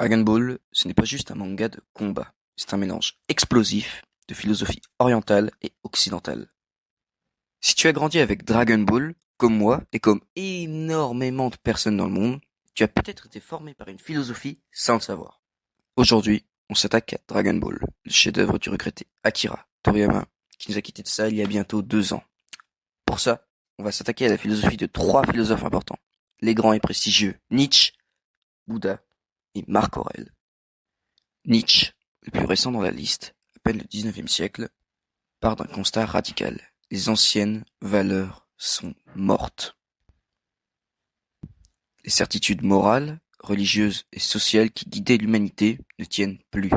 Dragon Ball, ce n'est pas juste un manga de combat, c'est un mélange explosif de philosophie orientale et occidentale. Si tu as grandi avec Dragon Ball, comme moi et comme énormément de personnes dans le monde, tu as peut-être été formé par une philosophie sans le savoir. Aujourd'hui, on s'attaque à Dragon Ball, le chef-d'œuvre du regretté Akira Toriyama, qui nous a quitté de ça il y a bientôt 2 ans. Pour ça, on va s'attaquer à la philosophie de 3 philosophes importants, les grands et prestigieux Nietzsche, Bouddha et Marc Aurèle. Nietzsche, le plus récent dans la liste, à peine le XIXe siècle, part d'un constat radical. Les anciennes valeurs sont mortes. Les certitudes morales, religieuses et sociales qui guidaient l'humanité ne tiennent plus.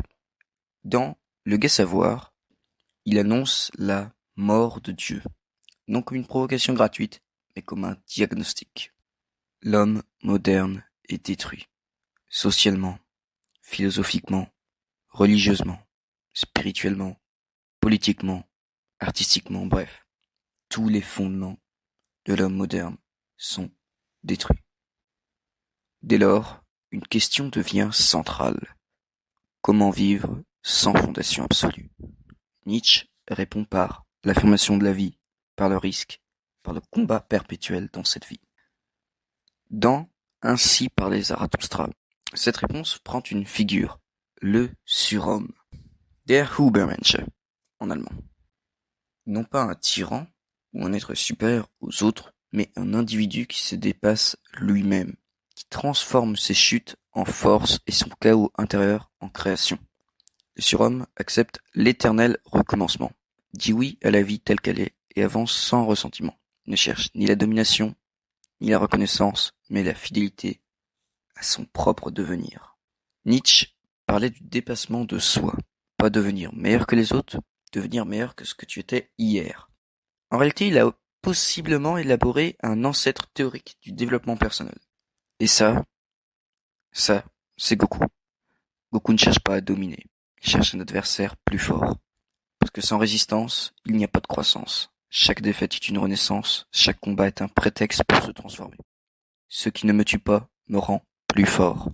Dans Le Gai Savoir, il annonce la mort de Dieu, non comme une provocation gratuite, mais comme un diagnostic. L'homme moderne est détruit, socialement, philosophiquement, religieusement, spirituellement, politiquement, artistiquement, bref, tous les fondements de l'homme moderne sont détruits. Dès lors, une question devient centrale. Comment vivre sans fondation absolue? Nietzsche répond par l'affirmation de la vie, par le risque, par le combat perpétuel dans cette vie. Dans Ainsi parlait Zarathustra, cette réponse prend une figure, le surhomme, der Übermensch en allemand. Non pas un tyran ou un être supérieur aux autres, mais un individu qui se dépasse lui-même, qui transforme ses chutes en force et son chaos intérieur en création. Le surhomme accepte l'éternel recommencement, dit oui à la vie telle qu'elle est et avance sans ressentiment, ne cherche ni la domination, ni la reconnaissance, mais la fidélité à son propre devenir. Nietzsche parlait du dépassement de soi, pas devenir meilleur que les autres, devenir meilleur que ce que tu étais hier. En réalité, il a possiblement élaboré un ancêtre théorique du développement personnel. Et ça, c'est Goku. Goku ne cherche pas à dominer, il cherche un adversaire plus fort. Parce que sans résistance, il n'y a pas de croissance. Chaque défaite est une renaissance, chaque combat est un prétexte pour se transformer. Ce qui ne me tue pas me rend plus fort.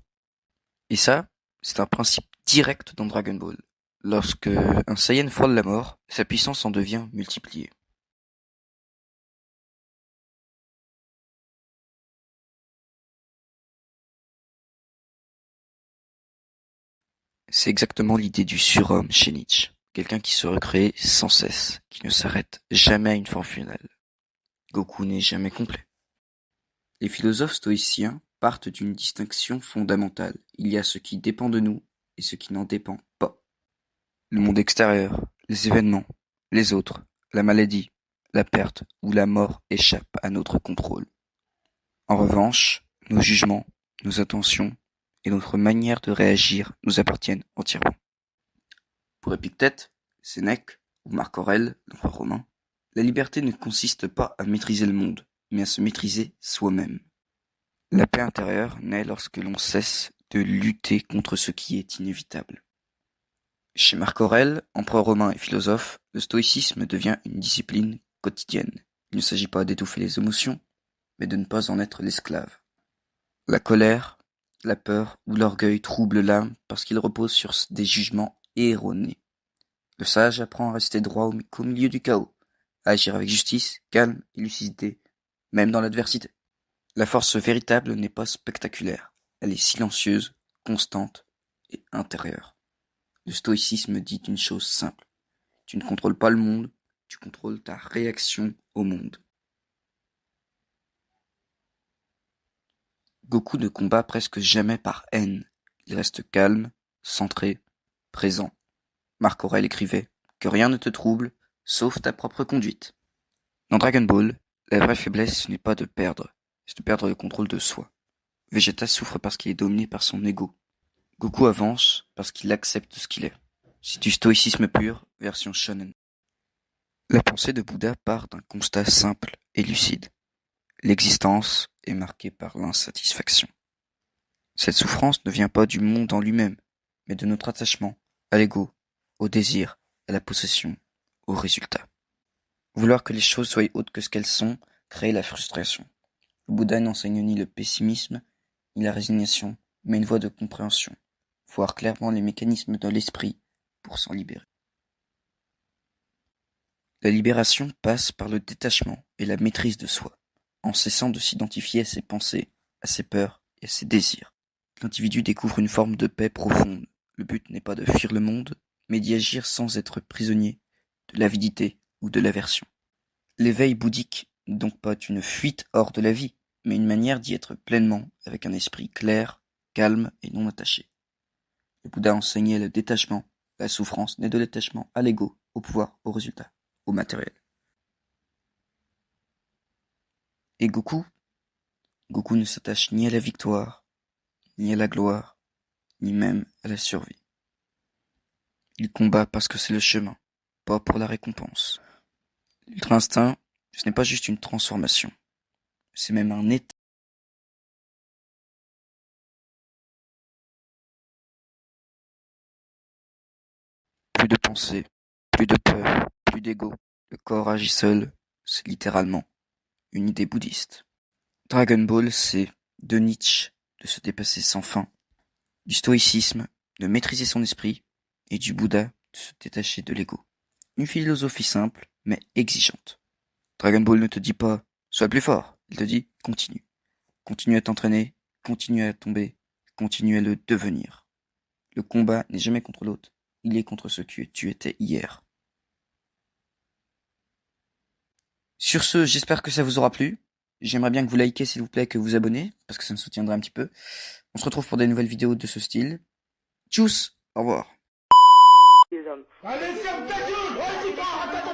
Et ça, c'est un principe direct dans Dragon Ball. Lorsque un Saiyan frôle la mort, sa puissance en devient multipliée. C'est exactement l'idée du surhomme chez Nietzsche. Quelqu'un qui se recrée sans cesse, qui ne s'arrête jamais à une forme finale. Goku n'est jamais complet. Les philosophes stoïciens partent d'une distinction fondamentale. Il y a ce qui dépend de nous et ce qui n'en dépend pas. Le monde extérieur, les événements, les autres, la maladie, la perte ou la mort échappent à notre contrôle. En revanche, nos jugements, nos intentions et notre manière de réagir nous appartiennent entièrement. Pour Épictète, Sénèque ou Marc Aurèle, l'empereur romain, la liberté ne consiste pas à maîtriser le monde, mais à se maîtriser soi-même. La paix intérieure naît lorsque l'on cesse de lutter contre ce qui est inévitable. Chez Marc Aurèle, empereur romain et philosophe, le stoïcisme devient une discipline quotidienne. Il ne s'agit pas d'étouffer les émotions, mais de ne pas en être l'esclave. La colère, la peur ou l'orgueil troublent l'âme parce qu'ils reposent sur des jugements erronés. Le sage apprend à rester droit qu'au milieu du chaos, à agir avec justice, calme et lucidité, même dans l'adversité. La force véritable n'est pas spectaculaire, elle est silencieuse, constante et intérieure. Le stoïcisme dit une chose simple. Tu ne contrôles pas le monde, tu contrôles ta réaction au monde. Goku ne combat presque jamais par haine. Il reste calme, centré, présent. Marc Aurèle écrivait que rien ne te trouble, sauf ta propre conduite. Dans Dragon Ball, la vraie faiblesse n'est pas de perdre, c'est de perdre le contrôle de soi. Vegeta souffre parce qu'il est dominé par son ego. Goku avance parce qu'il accepte ce qu'il est. C'est du stoïcisme pur, version shonen. La pensée de Bouddha part d'un constat simple et lucide. L'existence est marquée par l'insatisfaction. Cette souffrance ne vient pas du monde en lui-même, mais de notre attachement à l'ego, au désir, à la possession, au résultat. Vouloir que les choses soient autres que ce qu'elles sont crée la frustration. Le Bouddha n'enseigne ni le pessimisme, ni la résignation, mais une voie de compréhension. voir clairement les mécanismes de l'esprit pour s'en libérer. La libération passe par le détachement et la maîtrise de soi, en cessant de s'identifier à ses pensées, à ses peurs et à ses désirs. L'individu découvre une forme de paix profonde. Le but n'est pas de fuir le monde, mais d'y agir sans être prisonnier de l'avidité ou de l'aversion. L'éveil bouddhique n'est donc pas une fuite hors de la vie, mais une manière d'y être pleinement avec un esprit clair, calme et non attaché. Le Bouddha enseignait le détachement. La souffrance naît de l'attachement à l'ego, au pouvoir, au résultat, au matériel. Et Goku ne s'attache ni à la victoire, ni à la gloire, ni même à la survie. Il combat parce que c'est le chemin, pas pour la récompense. L'ultra-instinct, ce n'est pas juste une transformation, c'est même un état. Plus de pensée, plus de peur, plus d'ego. Le corps agit seul, c'est littéralement une idée bouddhiste. Dragon Ball, c'est de Nietzsche de se dépasser sans fin, du stoïcisme de maîtriser son esprit, et du Bouddha de se détacher de l'ego. Une philosophie simple, mais exigeante. Dragon Ball ne te dit pas « sois plus fort », il te dit « continue ». Continue à t'entraîner, continue à tomber, continue à le devenir. Le combat n'est jamais contre l'autre, il est contre ce que tu étais hier. Sur ce, j'espère que ça vous aura plu. J'aimerais bien que vous likez s'il vous plaît, que vous abonnez, parce que ça me soutiendrait un petit peu. On se retrouve pour des nouvelles vidéos de ce style. Tchuss, au revoir. Allez, ferme ta gueule!